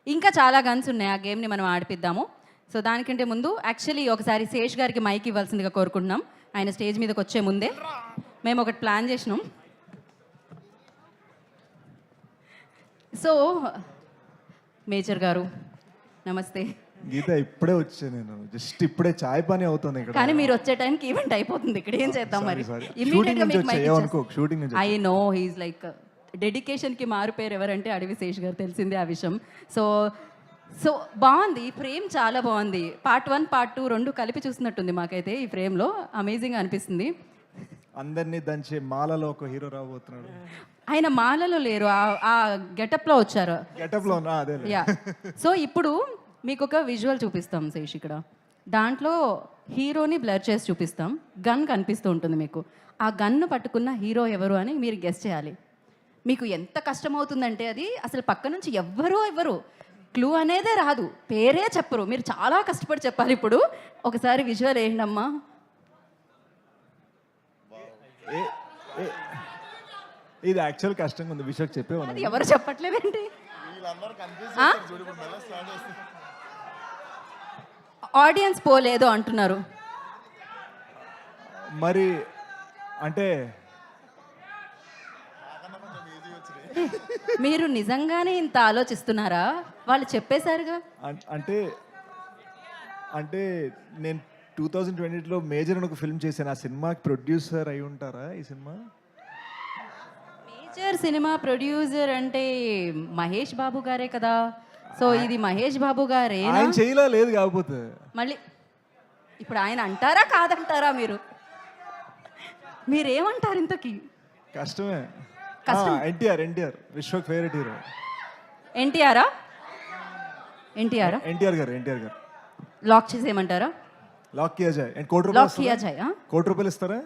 ఇంకా చాలా గన్స్ ఉన్నాయి, ఆ గేమ్ని మనం ఆడిపిద్దాము. సో దానికంటే ముందు యాక్చువల్లీ ఒకసారి శేష్ గారికి మైక్ ఇవ్వాల్సిందిగా కోరుకుంటున్నాం. ఆయన స్టేజ్ మీదకి వచ్చే ముందే మేము ఒకటి ప్లాన్ చేసినాం. సో మేజర్ గారు నమస్తే. గీత ఇప్పుడే వచ్చా, నేను జస్ట్ ఇప్పుడే చాయ్ పని అవుతుంది ఇక్కడ. కానీ మీరు వచ్చే టైంకి ఈవెంట్ అయిపోతుంది, ఇక్కడ ఏం చేద్దాం మరి. Shooting I know he's like డెడికేషన్కి మారు పేరు ఎవరంటే అడవి శేష్ గారు, తెలిసిందే ఆ విషయం. సో సో బాగుంది, ఈ ఫ్రేమ్ చాలా బాగుంది. పార్ట్ 1 పార్ట్ 2 రెండు కలిపి చూసినట్టుంది మాకైతే ఈ ఫ్రేమ్లో. అమేజింగ్ అనిపిస్తుంది. అందరినీ దంచే మాలలో ఒక హీరో రాబోతున్నాడు. ఆయన మాలలో లేరు, ఆ గెటప్లో వచ్చారు. గెటప్లో అదే. యా. సో ఇప్పుడు మీకు ఒక విజువల్ చూపిస్తాం శేష్ ఇక్కడ. దాంట్లో హీరోని బ్లర్ చేసి చూపిస్తాం. గన్ కనిపిస్తూ ఉంటుంది మీకు. ఆ గన్ను పట్టుకున్న హీరో ఎవరు అని మీరు గెస్ చేయాలి. మీకు ఎంత కష్టమవుతుందంటే అది అసలు పక్క నుంచి ఎవ్వరు క్లూ అనేదే రాదు, పేరే చెప్పరు. మీరు చాలా కష్టపడి చెప్పాలి. ఇప్పుడు ఒకసారి విజువల్ ఏంటమ్మా. ఇది యాక్చువల్ కష్టంగా ఉంది, విషయం చెప్పేవాళ్ళు. అది ఎవరు చెప్పట్లేదేంటి? ఆడియన్స్ పోలేదో అంటున్నారు మరి. అంటే మీరు నిజంగానే ఇంత ఆలోచిస్తున్నారా? వాళ్ళు చెప్పేశారుగా. అంటే అంటే నేను 2020లో మేజర్ అని ఒక ఫిల్మ్ చేశాను. ఆ సినిమాకి ప్రొడ్యూసర్ అయి ఉంటారా ఈ సినిమా? మేజర్ సినిమా ప్రొడ్యూసర్ అంటే మహేష్ బాబు గారే కదా. సో ఇది మహేష్ బాబు గారే. ఆయన చేయలా లేదు కాకపోతే మళ్ళీ ఇప్పుడు ఆయన అంటారా కాదంటారా? మీరేమంటారు ఇంతకీ? కష్టమే. NTR Vishwak favourite hero. NTR garu lock చేసేయమంటారా? లాక్ కియా జాయ్. అండ్ కోటి రూపాయలు ఇస్తారా?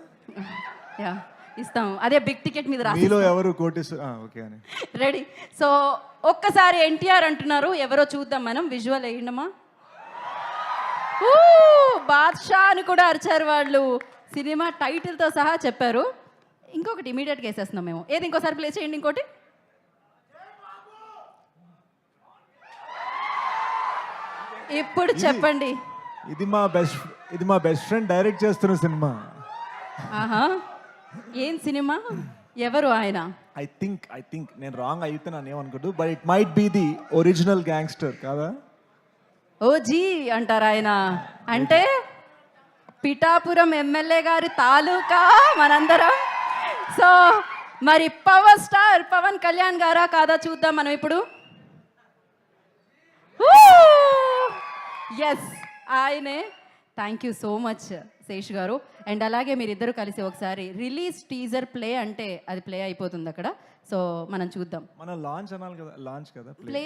యా ఇస్తాం. అదే బిగ్ టికెట్ మీద రాసి. మీలో ఎవరు కోటి? ఓకే అని రెడీ. సో ఒక్కసారి ఎన్టీఆర్ అంటున్నారు, ఎవరో చూద్దాం మనం. విజువల్ వేయండమ్మా. బాద్షా అని కూడా అరిచారు వాళ్ళు. సినిమా టైటిల్తో సహా చెప్పారు. ఇంకొకటి ఇమీడియట్గా వేసేస్తున్నాం మేము. ఏది ఇంకోసారి ప్లే చేయండి. ఇంకోటి ఇప్పుడు చెప్పండి. ఇది మా బెస్ట్ ఫ్రెండ్ డైరెక్ట్ చేస్తున్న సినిమా. ఆహా, ఏం సినిమా? ఎవరు ఆయన? ఐ థింక్ నేను రాంగ్ అయితే నన్ను ఏమనుకోదు, but it might be the original gangster కాదా? ఓజీ అంటారు ఆయన. అంటే పిఠాపురం ఎమ్మెల్యే గారి తాలూకా మనందరం. సో మరి పవర్ స్టార్ పవన్ కళ్యాణ్ గారా కాదా చూద్దాం మనం ఇప్పుడు. ఎస్ ఆయనే. Thank you so much Sesh garu. And అలాగే మీరిద్దరు కలిసి ఒకసారి రిలీజ్ టీజర్ ప్లే అంటే అది ప్లే అయిపోతుంది అక్కడ. సో మనం చూద్దాం. మనం లాంచ్ అనాలి కదా, లాంచ్ కదా. ప్లే